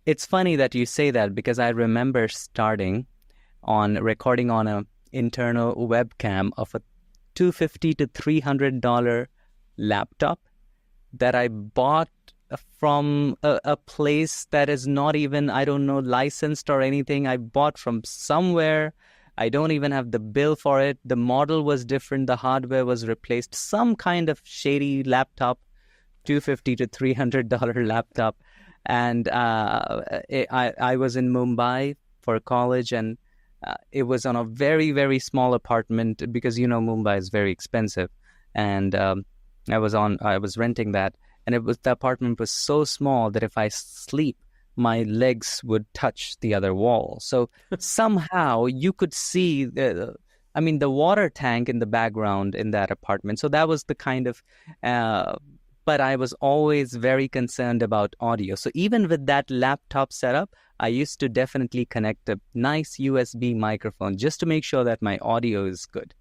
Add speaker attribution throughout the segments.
Speaker 1: It's funny that you say that because I remember starting on recording on a internal webcam of a $250 to $300 laptop that I bought from a place that is not even, I don't know, licensed or anything. I bought from somewhere. I don't even have the bill for it. The model was different. The hardware was replaced. Some kind of shady laptop, $250 to $300 laptop. And I was in Mumbai for college, and it was on a very, very small apartment because, Mumbai is very expensive. And I was renting that. And the apartment was so small that if I sleep, my legs would touch the other wall. So somehow you could see the water tank in the background in that apartment. So that was the kind of, but I was always very concerned about audio. So even with that laptop setup, I used to definitely connect a nice USB microphone just to make sure that my audio is good.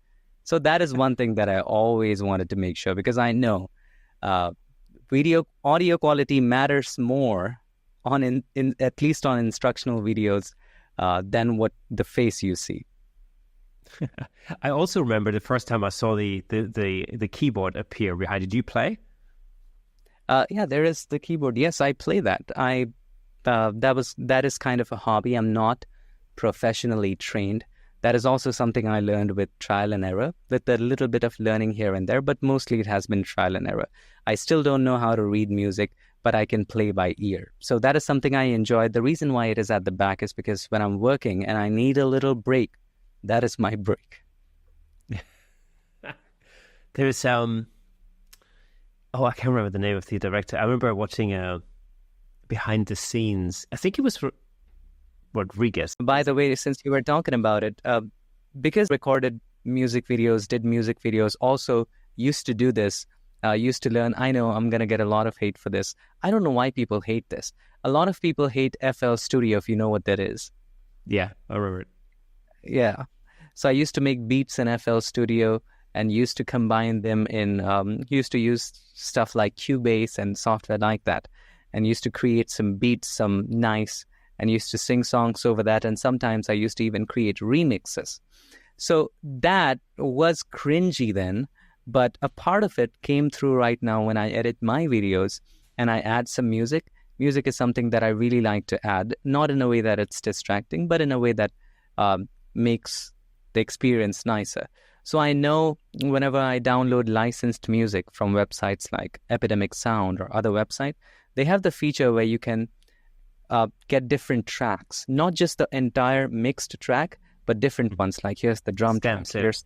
Speaker 1: So that is one thing that I always wanted to make sure, because I know audio quality matters more on at least on instructional videos than what the face you see.
Speaker 2: I also remember the first time I saw the keyboard appear behind. Did you play?
Speaker 1: Yeah, there is the keyboard. Yes, I play that. That is kind of a hobby. I'm not professionally trained. That is also something I learned with trial and error, with a little bit of learning here and there, but mostly it has been trial and error. I still don't know how to read music, but I can play by ear. So that is something I enjoy. The reason why it is at the back is because when I'm working and I need a little break, that is my break.
Speaker 2: There's I can't remember the name of the director. I remember watching behind the scenes. I think it was for Rodriguez.
Speaker 1: By the way, since you were talking about it, because recorded music videos, did music videos, also used to do this, used to learn. I know I'm going to get a lot of hate for this. I don't know why people hate this. A lot of people hate FL Studio, if you know what that is.
Speaker 2: Yeah, I remember it.
Speaker 1: Yeah. So I used to make beats in FL Studio and used to combine them used to use stuff like Cubase and software like that, and used to create some beats, some nice, and used to sing songs over that. And sometimes I used to even create remixes. So that was cringy then, but a part of it came through right now when I edit my videos and I add some music. Music is something that I really like to add, not in a way that it's distracting, but in a way that makes the experience nicer. So I know whenever I download licensed music from websites like Epidemic Sound or other websites, they have the feature where you can get different tracks, not just the entire mixed track, but different ones. Like here's the drum
Speaker 2: stems,
Speaker 1: track, here's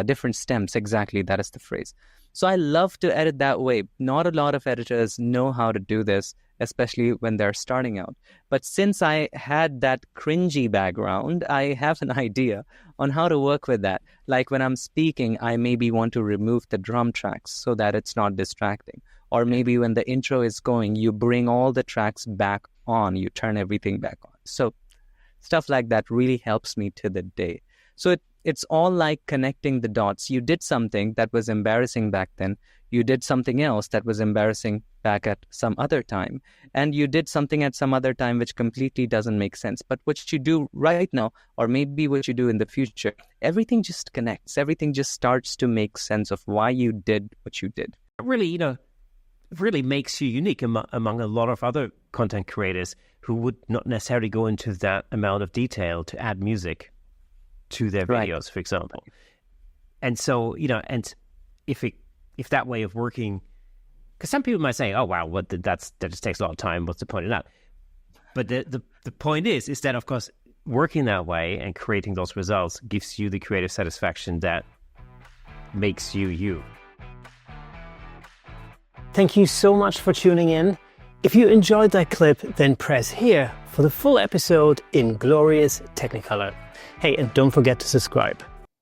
Speaker 1: different stems. Exactly, that is the phrase. So I love to edit that way. Not a lot of editors know how to do this, especially when they're starting out. But since I had that cringy background, I have an idea on how to work with that. Like when I'm speaking, I maybe want to remove the drum tracks so that it's not distracting. Or maybe when the intro is going, you bring all the tracks back on, you turn everything back on. So stuff like that really helps me to the day. So it's all like connecting the dots. You did something that was embarrassing back then. You did something else that was embarrassing back at some other time. And you did something at some other time which completely doesn't make sense. But what you do right now, or maybe what you do in the future, everything just connects. Everything just starts to make sense of why you did what you did.
Speaker 2: Really, really makes you unique among a lot of other content creators who would not necessarily go into that amount of detail to add music to their videos, for example. And so, and if that way of working, because some people might say, oh, wow, that just takes a lot of time. What's the point of that? But the point is that, of course, working that way and creating those results gives you the creative satisfaction that makes you you. Thank you so much for tuning in. If you enjoyed that clip, then press here for the full episode in glorious Technicolor. Hey, and don't forget to subscribe.